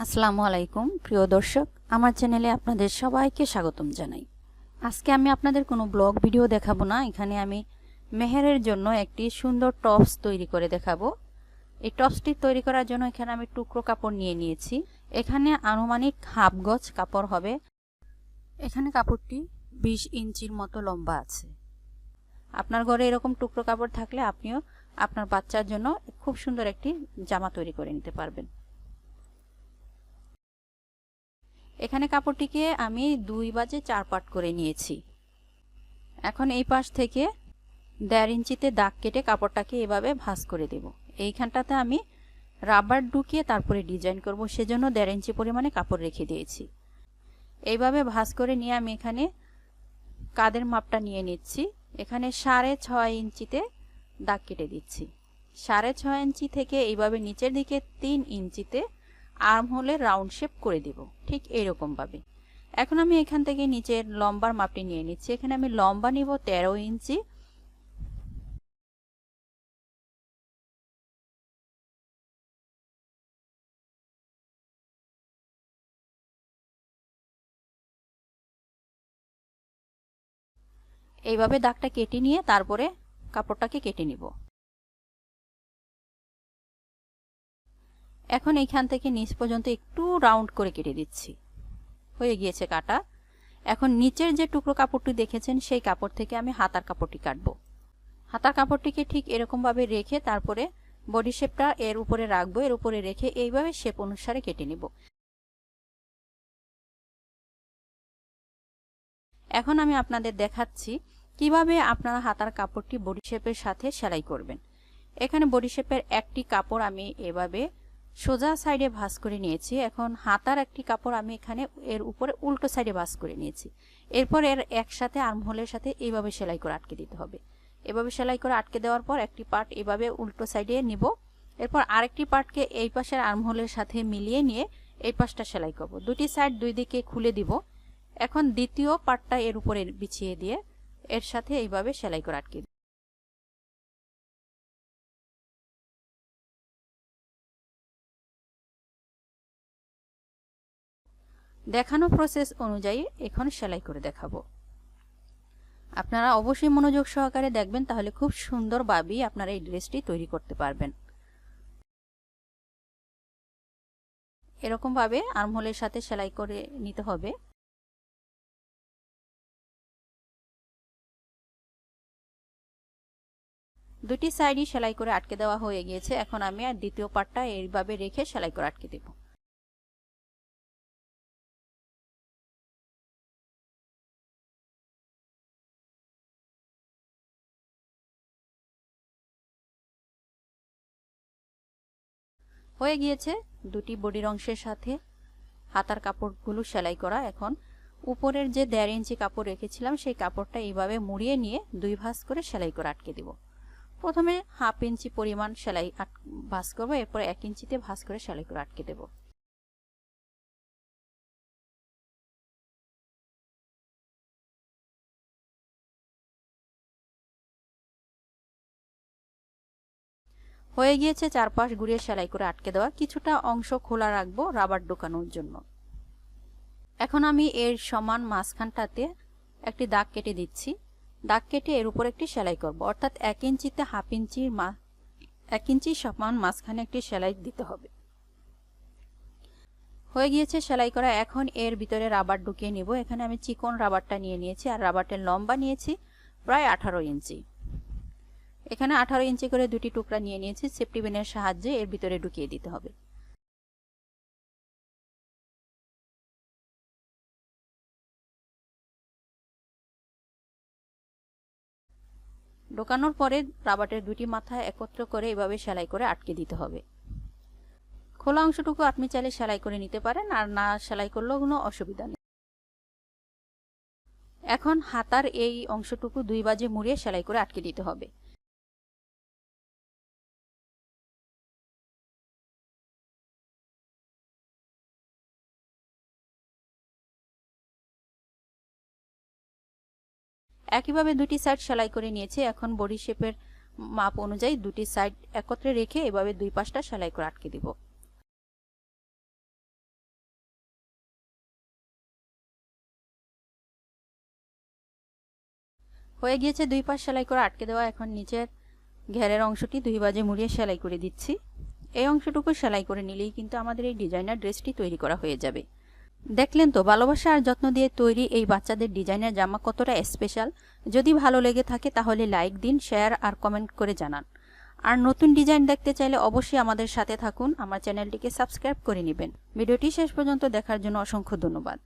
আসসালামু আলাইকুম প্রিয় দর্শক, আমার চ্যানেলে আপনাদের সবাইকে স্বাগতম জানাই। আজকে আমি আপনাদের কোনো ব্লগ ভিডিও দেখাবো না। এখানে আমি মেহেরের জন্য একটি সুন্দর টপস তৈরি করে দেখাবো। এই টপসটি তৈরি করার জন্য এখানে আমি টুকরো কাপড় নিয়ে নিয়েছি। এখানে আনুমানিক হাফ গজ কাপড় হবে। এখানে কাপড়টি 20 ইঞ্চির মতো লম্বা আছে। আপনার ঘরে এরকম টুকরো কাপড় থাকলে আপনিও আপনার বাচ্চার জন্য খুব সুন্দর একটি জামা তৈরি করে নিতে পারবেন। এখানে কাপড়টিকে আমি 2 বাজে 4 পাট করে নিয়েছি। এখন এই পাশ থেকে 1.5 ইঞ্চিতে দাগ কেটে কাপড়টাকে এভাবে ভাঁজ করে দেব। এইখানটাতে আমি রাবার ঢুকিয়ে তারপরে ডিজাইন করব, সেজন্য 1.5 ইঞ্চি পরিমাণে কাপড় রেখে দিয়েছি। এইভাবে ভাঁজ করে নিয়ে আমি এখানে কাঁধের মাপটা নিয়ে নিচ্ছি। এখানে 6.5 ইঞ্চিতে দাগ কেটে দিচ্ছি। 6.5 ইঞ্চি থেকে এইভাবে নিচের দিকে 3 ইঞ্চিতে আর্ম হোলে রাউন্ড শেপ করে দিব, ঠিক এইরকম ভাবে। এখন আমি এখান থেকে নিচের লম্বার মাপটি নিয়ে নিচ্ছি। এখানে আমি লম্বা নিব 13 ইঞ্চি। এইভাবে দাগটা কেটে নিয়ে তারপরে কাপড়টাকে কেটে নিব। এখন এইখান থেকে নিচ পর্যন্ত একটু রাউন্ড করে কেটে দিচ্ছি। হয়ে গিয়েছে কাটা। এখন নিচের যে টুকরো কাপড়টি দেখেছেন সেই কাপড় থেকে আমি হাতার কাপড়টি কাটবো। হাতার কাপড়টিকে ঠিক এরকম ভাবে রেখে তারপরে বডি শেপটা এর উপরে রাখবো। এর উপরে রেখে এইভাবে শেপ অনুসারে কেটে নিব। এখন আমি আপনাদের দেখাচ্ছি কিভাবে আপনারা হাতার কাপড়টি বডি শেপের সাথে সেলাই করবেন। এখানে বডি শেপের একটি কাপড় আমি এভাবে সোজা সাইডে ভাঁজ করে নিয়েছি। এখন হাতার একটি কাপড় আমি এখানে এর উপরে উল্টো সাইডে ভাঁজ করে নিয়েছি। এরপর এর একসাথে আর্মহোলের সাথে এইভাবে সেলাই করে আটকে দিতে হবে। এভাবে সেলাই করে আটকে দেওয়ার পর একটি পার্ট এভাবে উল্টো সাইডে নিব। এরপর আরেকটি পার্টকে এই পাশের আর্মহোলের সাথে মিলিয়ে নিয়ে এই পাশটা সেলাই করব। দুটি সাইড দুই দিকে খুলে দিব। এখন দ্বিতীয় পার্টটা এর উপরে বিছিয়ে দিয়ে এর সাথে এইভাবে সেলাই করে আটকে দিই। দেখানো প্রসেস অনুযায়ী এখন সেলাই করে দেখাবো। আপনারা অবশ্যই মনোযোগ সহকারে দেখবেন, তাহলে খুব সুন্দরভাবে আপনারা এই ড্রেসটি তৈরি করতে পারবেন। এরকম ভাবে আর্মহোলের সাথে সেলাই করে নিতে হবে। দুটি সাইডই সেলাই করে আটকে দেওয়া হয়ে গিয়েছে। এখন আমি আর দ্বিতীয় পার্টটা এইভাবে রেখে সেলাই করে আটকে দেব। হয়ে গিয়েছে দুটি বডির অংশের সাথে হাতার কাপড়গুলো সেলাই করা। এখন উপরের যে 1.5 ইঞ্চি কাপড় রেখেছিলাম সেই কাপড়টা এইভাবে মুড়িয়ে নিয়ে দুই ভাঁজ করে সেলাই করে আটকে দিব। প্রথমে হাফ ইঞ্চি পরিমাণ সেলাই ভাঁজ করব, এরপর 1 ইঞ্চিতে ভাঁজ করে সেলাই করে আটকে দেব। হয়ে গিয়েছে চারপাশ ঘুরিয়ে সেলাই করে আটকে দেওয়া। কিছুটা অংশ খোলা রাখবো রাবার ঢোকানোর জন্য। এখন আমি এর সমান মাঝখানটাতে একটি দাগ কেটে দিচ্ছি। দাগ কেটে এর উপর একটি সেলাই করব, অর্থাৎ 1 ইঞ্চিতে হাফ ইঞ্চির 1 ইঞ্চি সমান মাঝখানে একটি সেলাই দিতে হবে। হয়ে গিয়েছে সেলাই করা। এখন এর ভিতরে রাবার ঢুকিয়ে নিব। এখানে আমি চিকন রাবারটা নিয়ে নিয়েছি আর রাবারটার লম্বা নিয়েছি প্রায় 18 ইঞ্চি। এখানে 18 ইঞ্চি করে দুটি টুকরা নিয়ে নিয়েছি। সেফটি পিনের সাহায্যে এর ভিতরে ঢুকিয়ে দিতে হবে। ঢোকানোর পরে রাবারের দুটি মাথা একত্র করে এভাবে সেলাই করে আটকে দিতে হবে। খোলা অংশটুকু আপনি চাইলে সেলাই করে নিতে পারেন, আর না সেলাই করলেও কোনো অসুবিধা নেই। এখন হাতার এই অংশটুকু 2 বাজে মুড়িয়ে সেলাই করে আটকে দিতে হবে। একইভাবে দুটি সাইড সেলাই করে নিয়েছি। এখন বডি শেপের মাপ অনুযায়ী দুটি সাইড একত্রে রেখে এভাবে দুই পাশটা সেলাই করে আটকে দিব। হয়ে গিয়েছে দুই পাশ সেলাই করে আটকে দেওয়া। এখন নিচের ঘেরের অংশটি দুই বাজে মুড়িয়ে সেলাই করে দিচ্ছি। এই অংশটুকু সেলাই করে নিলেই কিন্তু আমাদের এই ডিজাইনার ড্রেসটি তৈরি করা হয়ে যাবে। দেখলেন তো ভালোবাসা আর যত্ন দিয়ে তৈরি এই বাচ্চাদের ডিজাইনের জামা কতটা স্পেশাল। যদি ভালো লেগে থাকে তাহলে লাইক দিন, শেয়ার আর কমেন্ট করে জানান। আর নতুন ডিজাইন দেখতে চাইলে অবশ্যই আমাদের সাথে থাকুন, আমার চ্যানেলটিকে সাবস্ক্রাইব করে নেবেন। ভিডিওটি শেষ পর্যন্ত দেখার জন্য অসংখ্য ধন্যবাদ।